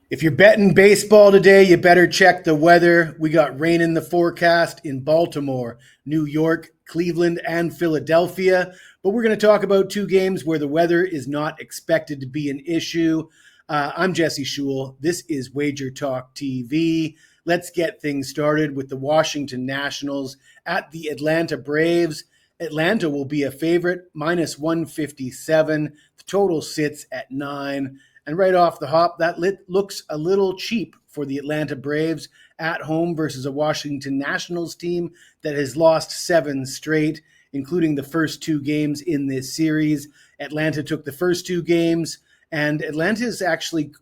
If you're betting baseball today, you better check the weather. We got rain in the forecast in Baltimore, New York, Cleveland, and Philadelphia. But we're going to talk about two games where the weather is not expected to be an issue. I'm Jesse Schule. This is WagerTalk TV. Let's get things started with the Washington Nationals at the Atlanta Braves. Atlanta will be a favorite, minus 157. The total sits at 9. And right off the hop, that looks a little cheap for the Atlanta Braves at home versus a Washington Nationals team that has lost 7 straight, including the first 2 games in this series. Atlanta took the first 2 games, and Atlanta's actually,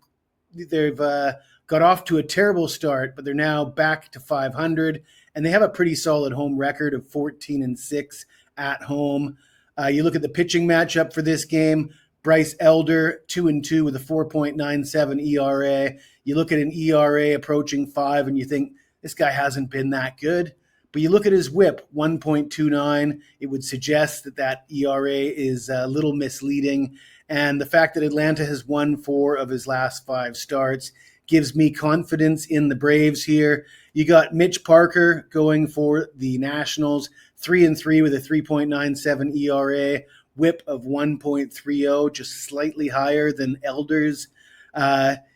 they've got off to a terrible start, but they're now back to 500, and they have a pretty solid home record of 14-6 at home. You look at the pitching matchup for this game. Bryce Elder, 2-2 with a 4.97 ERA. You look at an ERA approaching 5 and you think, this guy hasn't been that good. But you look at his whip, 1.29. It would suggest that ERA is a little misleading. And the fact that Atlanta has won 4 of his last 5 starts gives me confidence in the Braves here. You got Mitch Parker going for the Nationals, 3-3 with a 3.97 ERA. Whip of 1.30, just slightly higher than Elder's.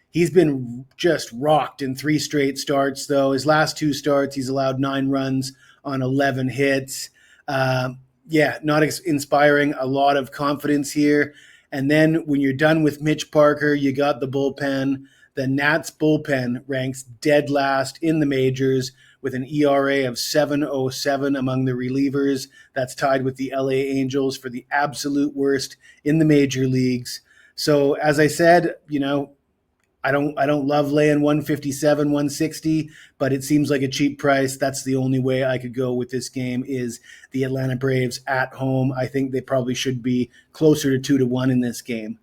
He's been just rocked in 3 straight starts, though. His last 2 starts, he's allowed 9 runs on 11 hits. Not inspiring a lot of confidence here. And then when you're done with Mitch Parker, you got the bullpen. The Nats bullpen ranks dead last in the majors with an ERA of 7.07 among the relievers. That's tied with the LA Angels for the absolute worst in the major leagues. So as I said, I don't love laying 157, 160, but it seems like a cheap price. That's the only way I could go with this game is the Atlanta Braves at home. I think they probably should be closer to 2-1 in this game.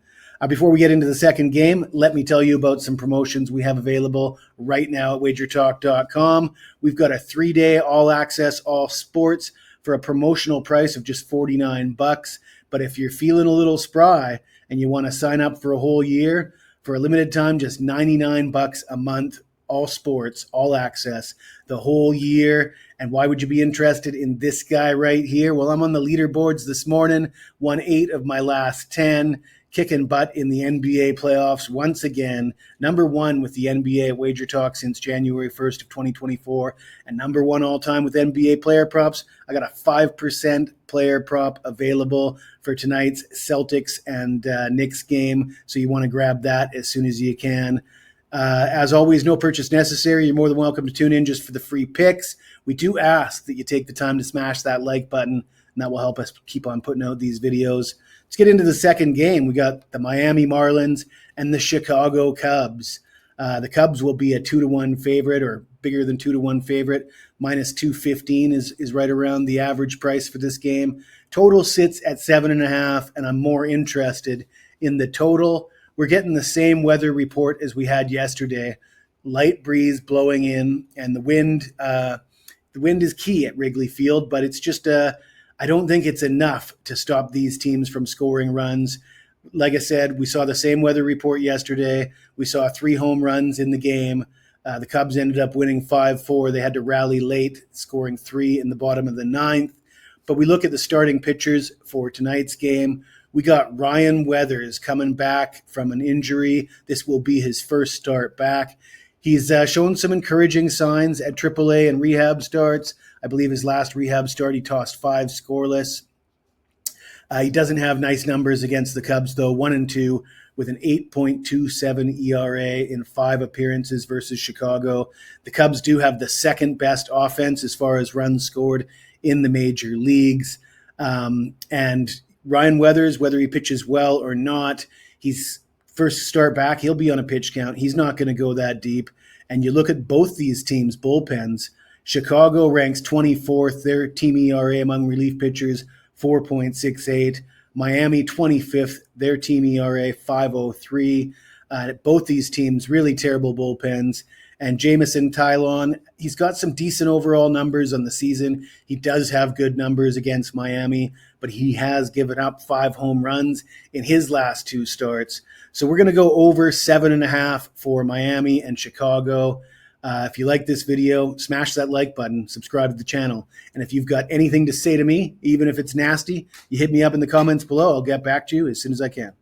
Before we get into the second game, let me tell you about some promotions we have available right now at WagerTalk.com. We've got a 3-day all-access, all sports for a promotional price of just $49. But if you're feeling a little spry and you want to sign up for a whole year, for a limited time, just $99 a month, all sports, all access, the whole year. And why would you be interested in this guy right here? Well, I'm on the leaderboards this morning, won 8 of my last 10. Kicking butt in the NBA playoffs once again. Number 1 with the NBA at WagerTalk since January 1st of 2024. And number 1 all-time with NBA player props. I got a 5% player prop available for tonight's Celtics and Knicks game. So you want to grab that as soon as you can. As always, no purchase necessary. You're more than welcome to tune in just for the free picks. We do ask that you take the time to smash that like button, and that will help us keep on putting out these videos. Let's get into the second game. We got the Miami Marlins and the Chicago Cubs. The Cubs will be a 2-1 favorite or bigger than 2-1 favorite. Minus 215 is right around the average price for this game. Total sits at 7.5, and I'm more interested in the total. We're getting the same weather report as we had yesterday. Light breeze blowing in, and the wind is key at Wrigley Field, but it's just I don't think it's enough to stop these teams from scoring runs. Like I said, we saw the same weather report yesterday. We saw 3 home runs in the game. The Cubs ended up winning 5-4. They had to rally late, scoring 3 in the bottom of the 9th. But we look at the starting pitchers for tonight's game. We got Ryan Weathers coming back from an injury. This will be his first start back. He's shown some encouraging signs at AAA and rehab starts. I believe his last rehab start, he tossed 5 scoreless. He doesn't have nice numbers against the Cubs, though, 1-2 with an 8.27 ERA in 5 appearances versus Chicago. The Cubs do have the second best offense as far as runs scored in the major leagues. And Ryan Weathers, whether he pitches well or not, he's first start back, he'll be on a pitch count. He's not going to go that deep. And you look at both these teams' bullpens. Chicago ranks 24th. Their team ERA among relief pitchers, 4.68. Miami, 25th. Their team ERA, 5.03. Both these teams, really terrible bullpens. And Jamison Tylon, he's got some decent overall numbers on the season. He does have good numbers against Miami, but he has given up 5 home runs in his last 2 starts. So we're going to go over 7.5 for Miami and Chicago. If you like this video, smash that like button, subscribe to the channel. And if you've got anything to say to me, even if it's nasty, you hit me up in the comments below. I'll get back to you as soon as I can.